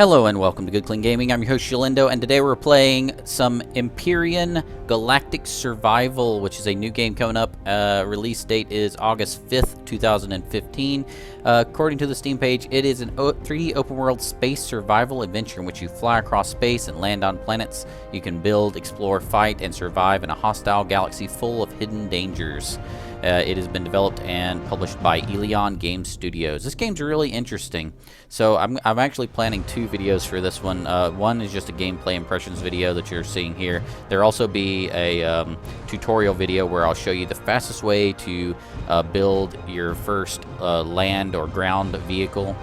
Hello and welcome to Good Clean Gaming. I'm your host Shilindo, and today we're playing some Empyrion Galactic Survival, which is a new game coming up. Release date is August 5th, 2015. According to the Steam page, it is an 3D open world space survival adventure in which you fly across space and land on planets. You can build, explore, fight, and survive in a hostile galaxy full of hidden dangers. It has been developed and published by Empyrion Game Studios. This game's really interesting. So I'm actually planning two videos for this one. One is just a gameplay impressions video that you're seeing here. There'll also be a tutorial video where I'll show you the fastest way to build your first land or ground vehicle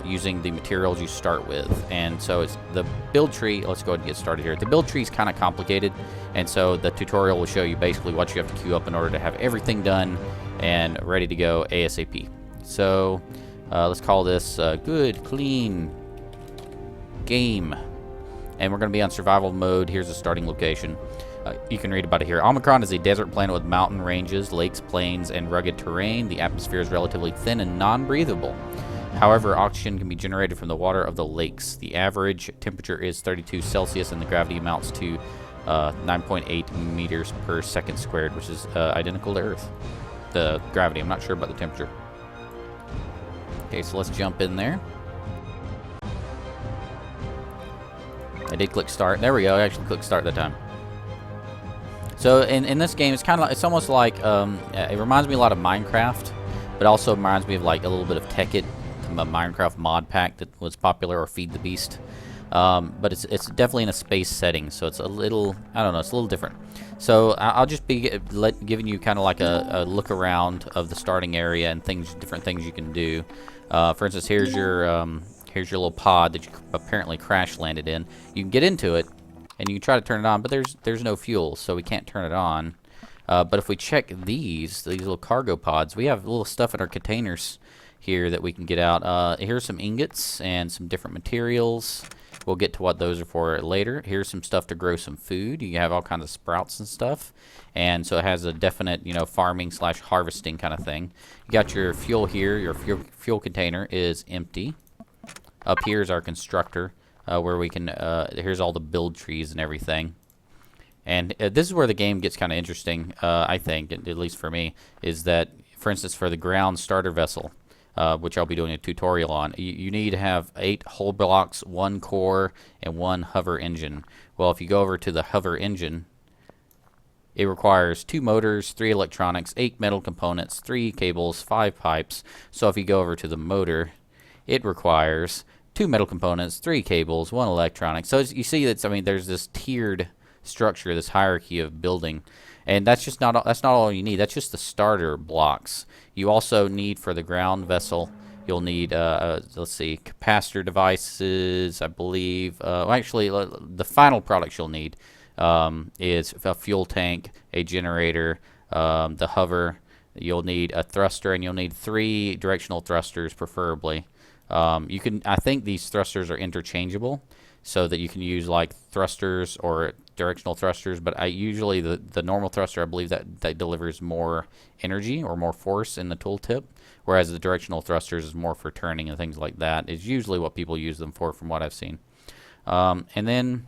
using the materials you start with. And so it's the build tree. Let's go ahead and get started here. The build tree is kind of complicated, and so the tutorial will show you basically what you have to queue up in order to have everything done and ready to go ASAP. So let's call this Good Clean Game, and we're going to be on survival mode. Here's the starting location. You can read about it here. Omicron is a desert planet with mountain ranges, lakes, plains, and rugged terrain. The atmosphere is relatively thin and non-breathable. However, oxygen can be generated from the water of the lakes. The average temperature is 32 Celsius, and the gravity amounts to 9.8 meters per second squared, which is identical to Earth. The gravity, I'm not sure about the temperature. Okay, so let's jump in there. I did click start. There we go. I actually clicked start that time. So in this game, it's kind of like, it's almost like it reminds me a lot of Minecraft, but also reminds me of like a little bit of Tekkit, a Minecraft mod pack that was popular, or Feed the Beast. But it's definitely in a space setting, so it's a little, I don't know, it's a little different. So I'll just be giving you kind of like a look around of the starting area and different things you can do. For instance, here's your little pod that you apparently crash landed in. You can get into it and you can try to turn it on, but there's no fuel, so we can't turn it on. But if we check these little cargo pods, we have little stuff in our containers here that we can get out. Here's some ingots and some different materials. We'll get to what those are for later. Here's some stuff to grow some food. You have all kinds of sprouts and stuff, and so it has a definite, you know, farming / harvesting kind of thing. You got your fuel here. Your fuel container is empty. Up here is our constructor, where we can. Here's all the build trees and everything. And this is where the game gets kind of interesting. I think, at least for me, is that, for instance, for the ground starter vessel, which I'll be doing a tutorial on, you need to have 8 hull blocks, 1 core, and 1 hover engine. Well, if you go over to the hover engine, it requires 2 motors, 3 electronics, 8 metal components, 3 cables, 5 pipes. So if you go over to the motor, it requires 2 metal components, 3 cables, 1 electronic. So you see that, I mean, there's this tiered structure, this hierarchy of building. And that's not all you need. That's just the starter blocks. You also need, for the ground vessel, you'll need, let's see, capacitor devices, I believe. Well, actually, the final products you'll need is a fuel tank, a generator, the hover. You'll need a thruster, and you'll need 3 directional thrusters, preferably. I think these thrusters are interchangeable, so that you can use like thrusters or directional thrusters, but usually the normal thruster, I believe that delivers more energy or more force in the tooltip, whereas the directional thrusters is more for turning and things like that. Is usually what people use them for, from what I've seen. And then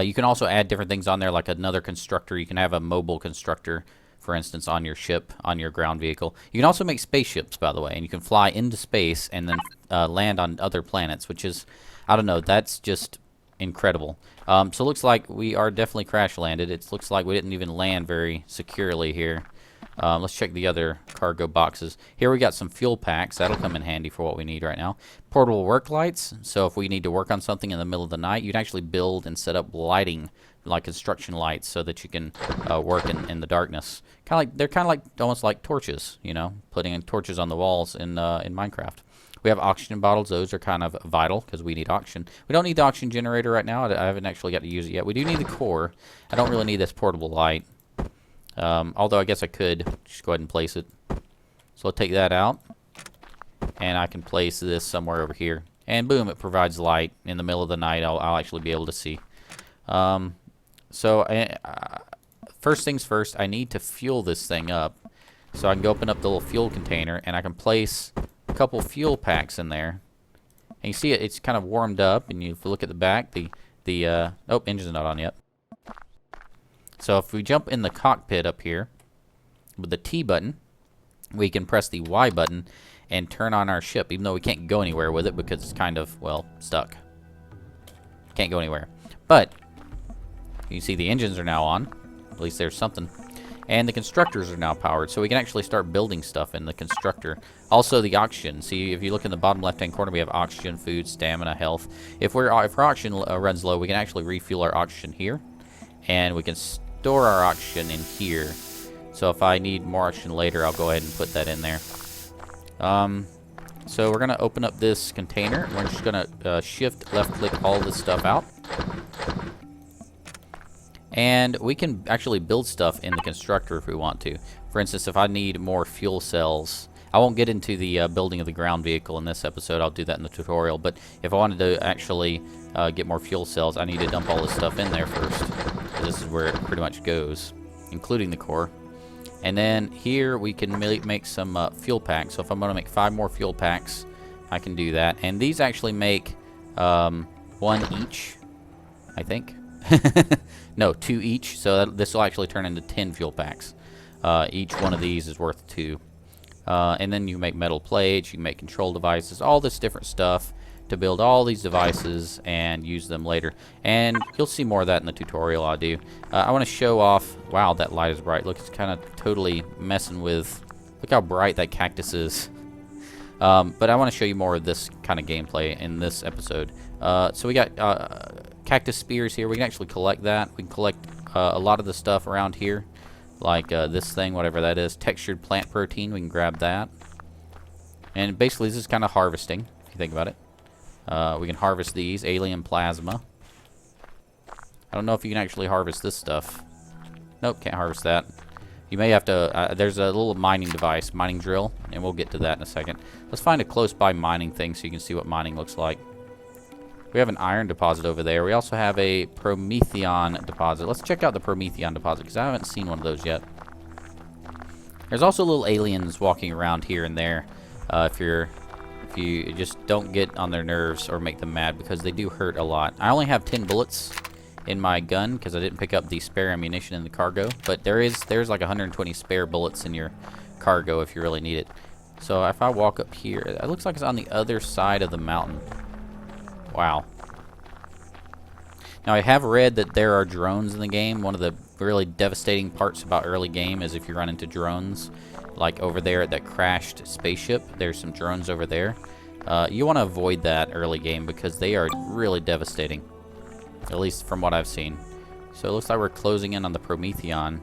you can also add different things on there, like another constructor. You can have a mobile constructor, for instance, on your ship, on your ground vehicle. You can also make spaceships, by the way, and you can fly into space and then land on other planets, which is, I don't know, that's just incredible. So it looks like we are definitely crash landed. It looks like we didn't even land very securely here. Let's check the other cargo boxes. Here we got some fuel packs. That'll come in handy for what we need right now. Portable work lights. So if we need to work on something in the middle of the night, you'd actually build and set up lighting, like construction lights, so that you can work in the darkness. They're kind of like almost like torches, you know, putting torches on the walls in Minecraft. We have oxygen bottles. Those are kind of vital because we need oxygen. We don't need the oxygen generator right now. I haven't actually got to use it yet. We do need the core. I don't really need this portable light. Although I guess I could just go ahead and place it. So I'll take that out, and I can place this somewhere over here. And boom, it provides light in the middle of the night. I'll actually be able to see. First things first, I need to fuel this thing up. So I can go open up the little fuel container, and I can place a couple fuel packs in there, And you see it's kind of warmed up, and if you look at the back, oh, engine's not on yet. So if we jump in the cockpit up here with the T button, we can press the Y button and turn on our ship, even though we can't go anywhere with it because it's kind of, well, stuck. Can't go anywhere. But you see the engines are now on. At least there's something. And the constructors are now powered, so we can actually start building stuff in the constructor. Also, the oxygen. See, if you look in the bottom left-hand corner, we have oxygen, food, stamina, health. If our oxygen runs low, we can actually refuel our oxygen here. And we can store our oxygen in here. So if I need more oxygen later, I'll go ahead and put that in there. So we're going to open up this container. We're just going to shift left-click all this stuff out. And we can actually build stuff in the constructor if we want to. For instance, if I need more fuel cells, I won't get into the building of the ground vehicle in this episode. I'll do that in the tutorial. But if I wanted to actually get more fuel cells, I need to dump all this stuff in there first. This is where it pretty much goes, including the core. And then here we can make some fuel packs. So if I'm going to make 5 more fuel packs, I can do that. And these actually make 1 each, I think. No, 2 each. So this will actually turn into 10 fuel packs. Each one of these is worth 2. And then you make metal plates, you can make control devices, all this different stuff to build all these devices and use them later. And you'll see more of that in the tutorial I do. I want to show off, wow, that light is bright. Look, it's kind of totally messing with, look how bright that cactus is. But I want to show you more of this kind of gameplay in this episode. So we got cactus spears here. We can actually collect that. We can collect a lot of the stuff around here, like this thing, whatever that is. Textured plant protein, we can grab that. And basically this is kind of harvesting, if you think about it. We can harvest these. Alien plasma. I don't know if you can actually harvest this stuff. Nope, can't harvest that. You may have to, there's a little mining device, mining drill, and we'll get to that in a second. Let's find a close by mining thing so you can see what mining looks like. We have an iron deposit over there. We also have a Prometheon deposit. Let's check out the Prometheon deposit because I haven't seen one of those yet. There's also little aliens walking around here and there. If you just don't get on their nerves or make them mad, because they do hurt a lot. I only have 10 bullets in my gun because I didn't pick up the spare ammunition in the cargo, but there's like 120 spare bullets in your cargo if you really need it. So if I walk up here, it looks like it's on the other side of the mountain. Wow. Now I have read that there are drones in the game. One of the really devastating parts about early game is if you run into drones. Like over there at that crashed spaceship, there's some drones over there. You want to avoid that early game because they are really devastating. At least from what I've seen. So it looks like we're closing in on the Prometheon.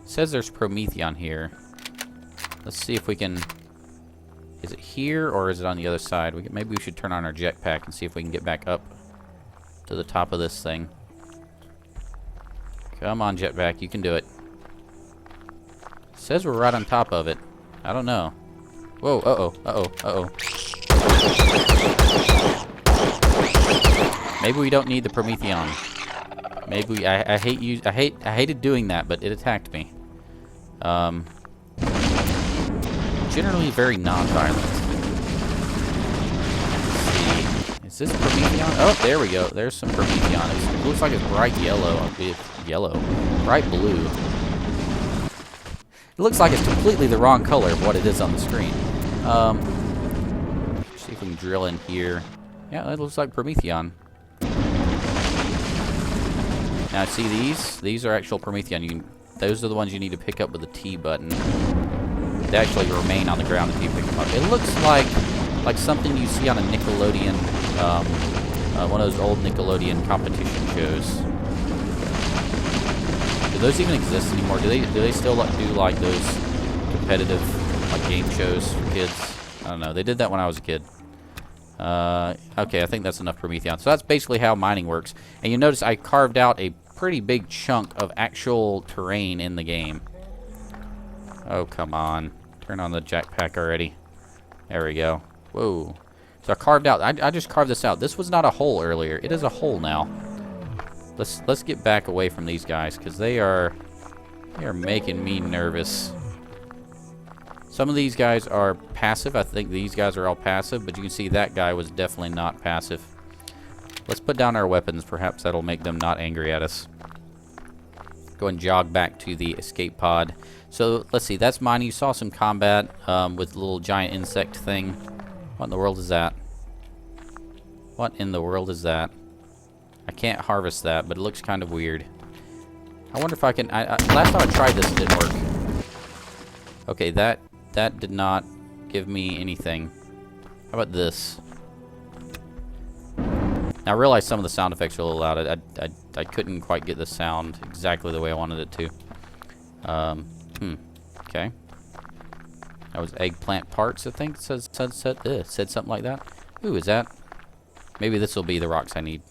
It says there's Prometheon here. Let's see if we can... Is it here or is it on the other side? Maybe we should turn on our jetpack and see if we can get back up to the top of this thing. Come on, jetpack, you can do it. It says we're right on top of it. I don't know. Whoa, uh-oh, uh-oh, uh-oh. Maybe we don't need the Prometheon. Maybe I hated doing that, but it attacked me. Generally very non-violent. Is this Prometheon? Oh, there we go. There's some Prometheon. It looks like it's bright yellow. Bright blue. It looks like it's completely the wrong color of what it is on the screen. See if we can drill in here. Yeah, it looks like Prometheon. Now, see these? These are actual Prometheon. Those are the ones you need to pick up with the T button. They actually remain on the ground if you pick them up. It looks like something you see on a Nickelodeon, one of those old Nickelodeon competition shows. Do those even exist anymore? Do they still do like those competitive like game shows for kids? I don't know. They did that when I was a kid. Okay, I think that's enough Prometheon. So that's basically how mining works. And you notice I carved out a pretty big chunk of actual terrain in the game. Oh, come on. Turn on the jetpack already. There we go. Whoa. So I carved out. I just carved this out. This was not a hole earlier. It is a hole now. Let's get back away from these guys because they are making me nervous. Some of these guys are passive. I think these guys are all passive, but you can see that guy was definitely not passive. Let's put down our weapons. Perhaps that'll make them not angry at us. Go and jog back to the escape pod. So, let's see. That's mine. You saw some combat with a little giant insect thing. What in the world is that? What in the world is that? I can't harvest that, but it looks kind of weird. I wonder if I can... last time I tried this, it didn't work. Okay, that did not give me anything. How about this? Now, I realize some of the sound effects are a little loud. I couldn't quite get the sound exactly the way I wanted it to. Okay. That was eggplant parts, I think. It said something like that. Ooh, is that? Maybe this will be the rocks I need.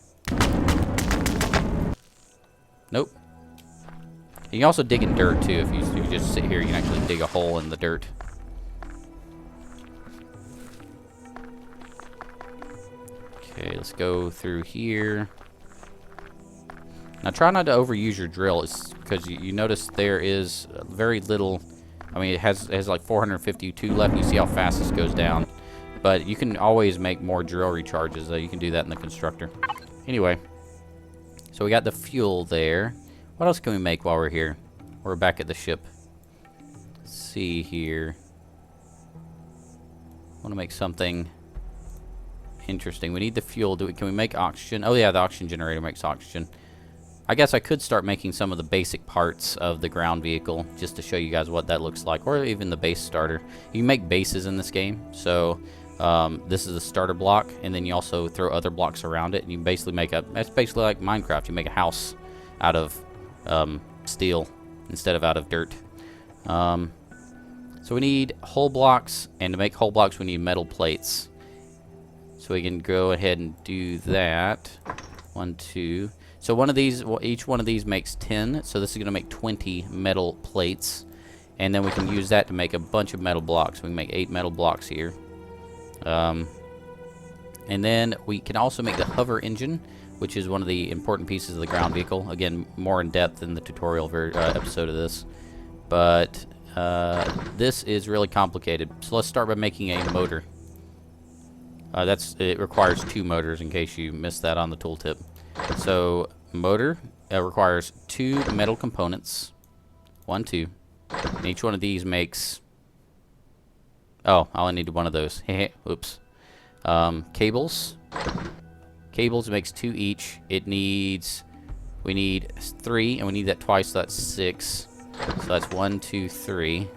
Nope. You can also dig in dirt, too. If you just sit here, you can actually dig a hole in the dirt. Okay, let's go through here. Now, try not to overuse your drill, because you notice there is very little. I mean, it has like 452 left. And you see how fast this goes down. But you can always make more drill recharges. You can do that in the constructor. Anyway, so we got the fuel there. What else can we make while we're here? We're back at the ship. Let's see here. I want to make something interesting. We need the fuel. Can we make oxygen? Oh yeah, the oxygen generator makes oxygen. I guess I could start making some of the basic parts of the ground vehicle just to show you guys what that looks like, or even the base starter. You can make bases in this game. So this is a starter block, and then you also throw other blocks around it, and you basically make that's basically like Minecraft. You make a house out of steel instead of out of dirt. So we need hull blocks, and to make hull blocks we need metal plates. So we can go ahead and do that. 1, 2. So one of these, each one of these makes 10. So this is going to make 20 metal plates, and then we can use that to make a bunch of metal blocks. We can make 8 metal blocks here. And then we can also make the hover engine, which is one of the important pieces of the ground vehicle. Again, more in depth in the tutorial episode of this. But this is really complicated. So let's start by making a motor. It requires 2 motors, in case you missed that on the tooltip. So motor requires 2 metal components. 1, 2. And each one of these makes... Oh, I only needed one of those. Oops. Cables. Cables makes 2 each. We need 3, and we need that twice, so that's 6. So that's 1, 2, 3.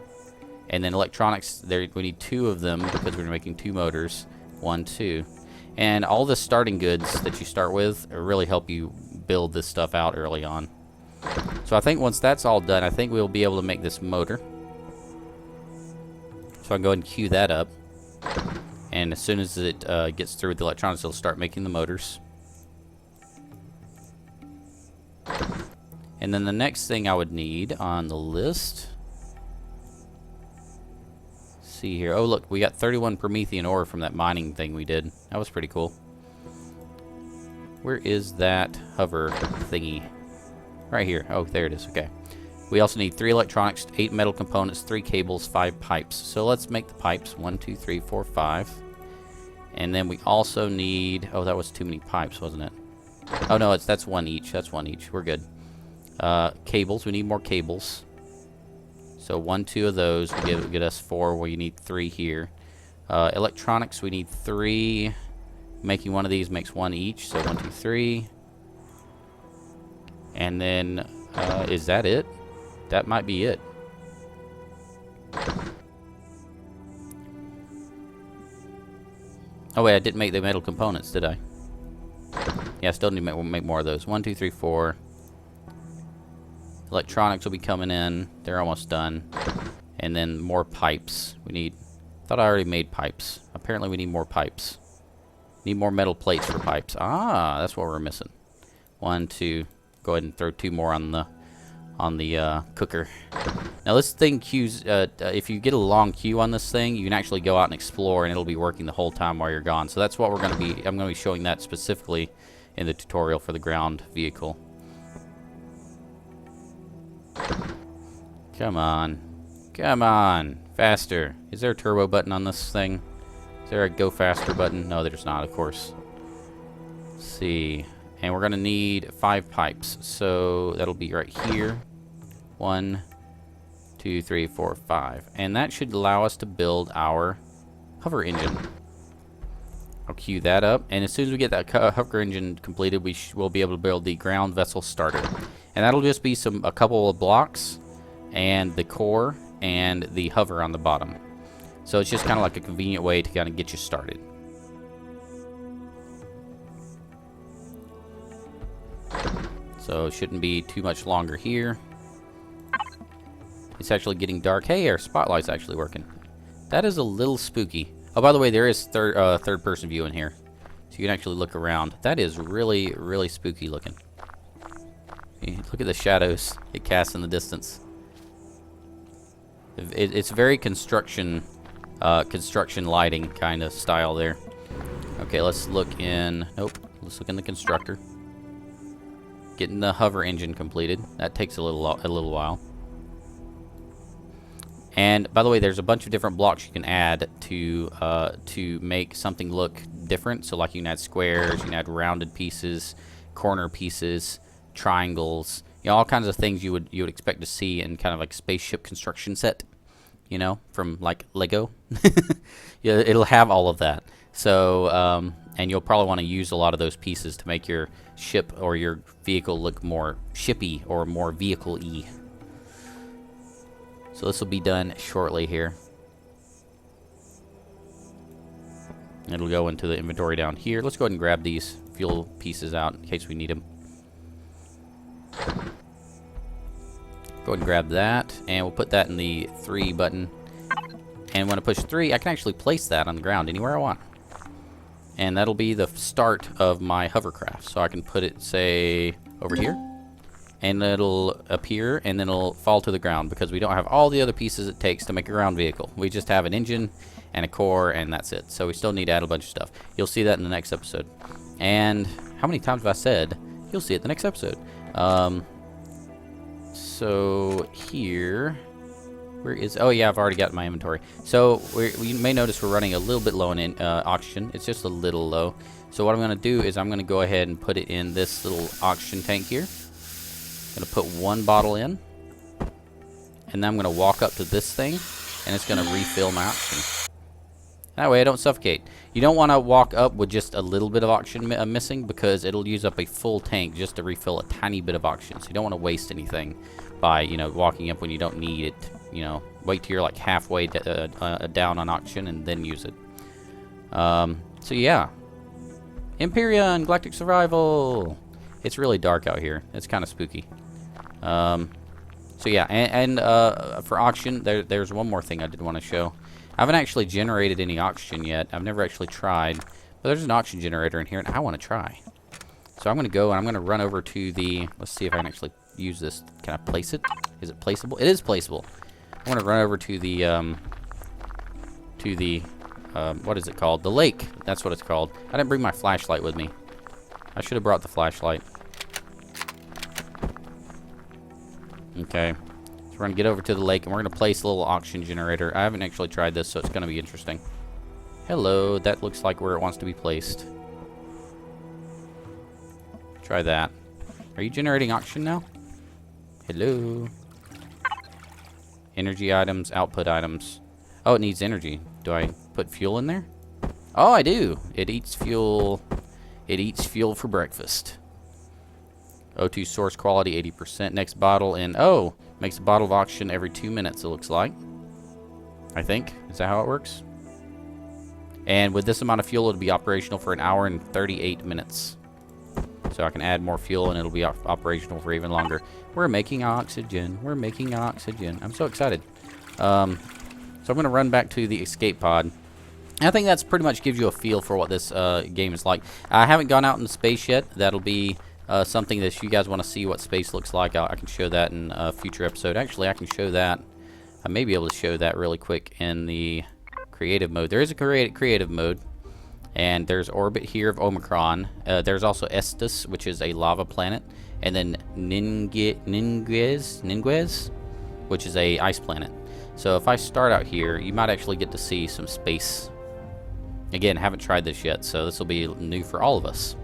And then electronics, we need 2 of them because we're making 2 motors. 1, 2. And all the starting goods that you start with really help you build this stuff out early on. So I think once that's all done, I think we'll be able to make this motor. So I can go ahead and queue that up. And as soon as it gets through with the electronics, it'll start making the motors. And then the next thing I would need on the list... see here. Oh, look, we got 31 Promethean ore from that mining thing we did. That was pretty cool. Where is that hover thingy? Right here. Oh, there it is. Okay. We also need 3 electronics, 8 metal components, 3 cables, 5 pipes. So let's make the pipes. 1, 2, 3, 4, 5. And then we also need... oh, that was too many pipes, wasn't it? Oh, no, that's 1 each. That's 1 each. We're good. Cables. We need more cables. So 1, 2 of those will get us 4, where you need 3 here. Electronics, we need 3. Making one of these makes 1 each, so 1, 2, 3. And then, is that it? That might be it. Oh wait, I didn't make the metal components, did I? Yeah, I still need to make more of those. 1, 2, 3, 4. Electronics will be coming in. They're almost done. And then more pipes. We need... thought I already made pipes. Apparently we need more pipes. Need more metal plates for pipes. Ah, that's what we're missing. 1, 2. Go ahead and throw 2 more on the cooker. Now this thing queues... if you get a long queue on this thing, you can actually go out and explore, and it'll be working the whole time while you're gone. So that's what we're going to be... I'm going to be showing that specifically in the tutorial for the ground vehicle. Come on. Come on, faster. Is there a turbo button on this thing? Is there a go faster button? No, there's not, of course. Let's see. And we're going to need 5 pipes. So that'll be right here. 1, 2, 3, 4, 5. And that should allow us to build our hover engine. I'll queue that up. And as soon as we get that hover engine completed, we'll be able to build the ground vessel starter. And that'll just be a couple of blocks and the core and the hover on the bottom. So it's just kind of like a convenient way to kind of get you started. So it shouldn't be too much longer here. It's actually getting dark. Hey, our spotlight's actually working. That is a little spooky. Oh, by the way, there is third person view in here. So you can actually look around. That is really, really spooky looking. Look at the shadows it casts in the distance. It's very construction lighting kind of style there. Okay, let's look in. Nope, let's look in the constructor. Getting the hover engine completed. That takes a little while. And by the way, there's a bunch of different blocks you can add to make something look different. So like you can add squares, you can add rounded pieces, corner pieces, triangles, you know, all kinds of things you would expect to see in kind of like spaceship construction set, you know, from like Lego. Yeah, it'll have all of that. So and you'll probably want to use a lot of those pieces to make your ship or your vehicle look more shippy or more vehicle-y. So this will be done shortly here. It'll go into the inventory down here. Let's go ahead and grab these fuel pieces out in case we need them. Go ahead and grab that, and we'll put that in the 3 button. And when I push 3, I can actually place that on the ground anywhere I want. And that'll be the start of my hovercraft. So I can put it, say, over here. And it'll appear, and then it'll fall to the ground because we don't have all the other pieces it takes to make a ground vehicle. We just have an engine and a core, and that's it. So we still need to add a bunch of stuff. You'll see that in the next episode. And how many times have I said you'll see it in the next episode? So here, where is? Oh yeah, I've already got my inventory. So you may notice we're running a little bit low in oxygen. It's just a little low. So what I'm going to do is I'm going to go ahead and put it in this little oxygen tank here. I'm going to put 1 bottle in, and then I'm going to walk up to this thing, and it's going to refill my oxygen. That way I don't suffocate. You don't want to walk up with just a little bit of oxygen missing because it'll use up a full tank just to refill a tiny bit of oxygen. So you don't want to waste anything by, you know, walking up when you don't need it. You know, wait till you're like halfway down on oxygen and then use it. So yeah, Empyrion Galactic Survival. It's really dark out here. It's kind of spooky. So yeah, and for oxygen, there's one more thing I did want to show. I haven't actually generated any oxygen yet. I've never actually tried. But there's an oxygen generator in here, and I want to try. So I'm going to go, and I'm going to run over to the... Let's see if I can actually use this. Can I place it? Is it placeable? It is placeable. I'm going to run over to the... what is it called? The lake. That's what it's called. I didn't bring my flashlight with me. I should have brought the flashlight. Okay. We're going to get over to the lake, and we're going to place a little oxygen generator. I haven't actually tried this, so it's going to be interesting. Hello, that looks like where it wants to be placed. Try that. Are you generating oxygen now? Hello. Energy items, output items. Oh, it needs energy. Do I put fuel in there? Oh, I do. It eats fuel. It eats fuel for breakfast. O2 source quality 80%. Next bottle in. Oh, makes a bottle of oxygen every 2 minutes, it looks like. I think. Is that how it works? And with this amount of fuel, it'll be operational for 1 hour and 38 minutes. So I can add more fuel, and it'll be operational for even longer. We're making oxygen. We're making oxygen. I'm so excited. So I'm going to run back to the escape pod. And I think that's pretty much gives you a feel for what this game is like. I haven't gone out into space yet. That'll be... something that if you guys want to see what space looks like, I can show that in a future episode. Actually, I can show that. I may be able to show that really quick in the creative mode. There is a creative mode, and there's orbit here of Omicron. There's also Estes, which is a lava planet, and then Ninguez, which is a ice planet. So if I start out here, you might actually get to see some space. Again, haven't tried this yet, so this will be new for all of us.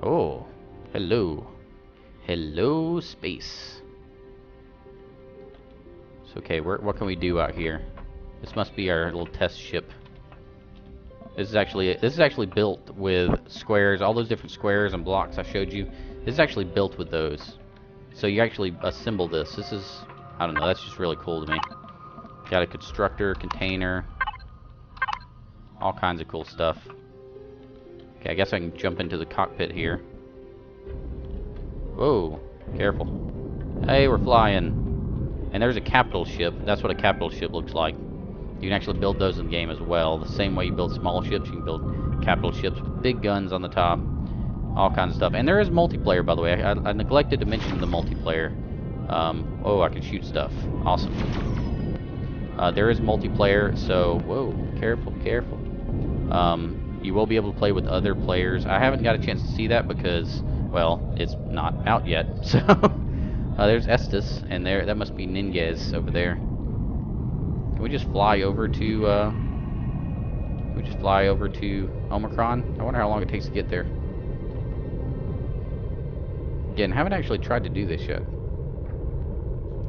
Oh, hello. Hello, space. So, okay, what can we do out here? This must be our little test ship. This is actually built with squares, all those different squares and blocks I showed you. This is actually built with those. So you actually assemble this. This is, I don't know, that's just really cool to me. Got a constructor, container, all kinds of cool stuff. Okay, I guess I can jump into the cockpit here. Whoa, careful. Hey, we're flying. And there's a capital ship. That's what a capital ship looks like. You can actually build those in the game as well. The same way you build small ships, you can build capital ships with big guns on the top. All kinds of stuff. And there is multiplayer, by the way. I neglected to mention the multiplayer. Oh, I can shoot stuff. Awesome. There is multiplayer, so... Whoa, careful, careful. You will be able to play with other players. I haven't got a chance to see that because, well, it's not out yet. So, there's Estes, and that must be Ninjas over there. Can we just fly over to, Omicron? I wonder how long it takes to get there. Again, haven't actually tried to do this yet.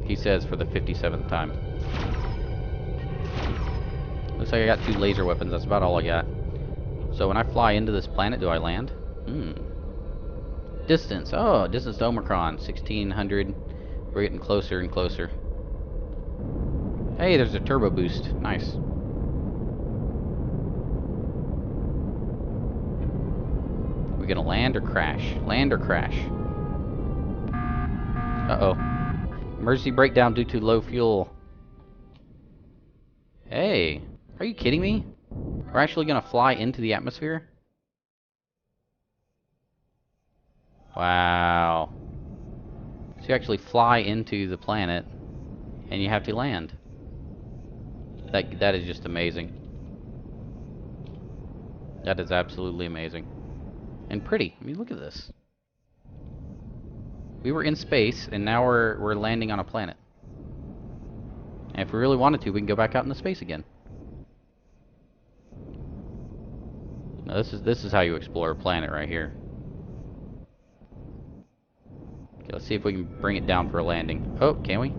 He says for the 57th time. Looks like I got 2 laser weapons. That's about all I got. So when I fly into this planet, do I land? Distance. Oh, distance to Omicron. 1600. We're getting closer and closer. Hey, there's a turbo boost. Nice. We gonna land or crash? Land or crash? Uh-oh. Emergency breakdown due to low fuel. Hey, are you kidding me? We're actually gonna fly into the atmosphere? Wow. So you actually fly into the planet and you have to land. That is just amazing. That is absolutely amazing. And pretty. I mean, look at this. We were in space, and now we're landing on a planet. And if we really wanted to, we can go back out into space again. Now, this is how you explore a planet right here. Okay, let's see if we can bring it down for a landing. Oh, can we?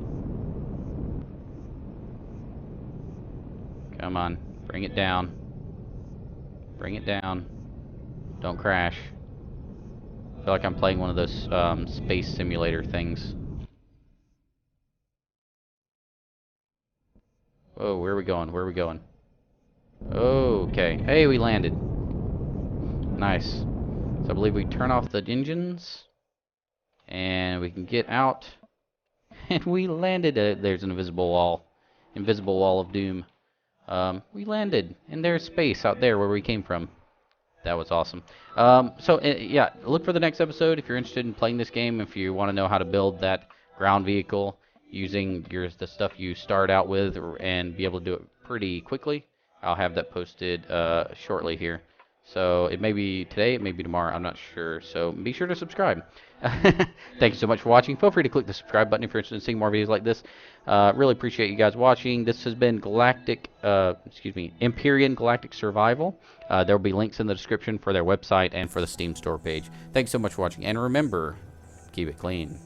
Come on, bring it down. Bring it down. Don't crash. I feel like I'm playing one of those space simulator things. Whoa, where are we going? Where are we going? Okay. Hey, we landed. Nice. So I believe we turn off the engines. And we can get out. And we landed. There's an invisible wall. Invisible wall of doom. We landed. And there's space out there where we came from. That was awesome. Yeah, look for the next episode if you're interested in playing this game. If you want to know how to build that ground vehicle using the stuff you start out with and be able to do it pretty quickly, I'll have that posted shortly here. So it may be today, it may be tomorrow, I'm not sure. So be sure to subscribe. Thank you so much for watching. Feel free to click the subscribe button if you're interested in seeing more videos like this. Really appreciate you guys watching. This has been Empyrion Galactic Survival. There will be links in the description for their website and for the Steam store page. Thanks so much for watching. And remember, keep it clean.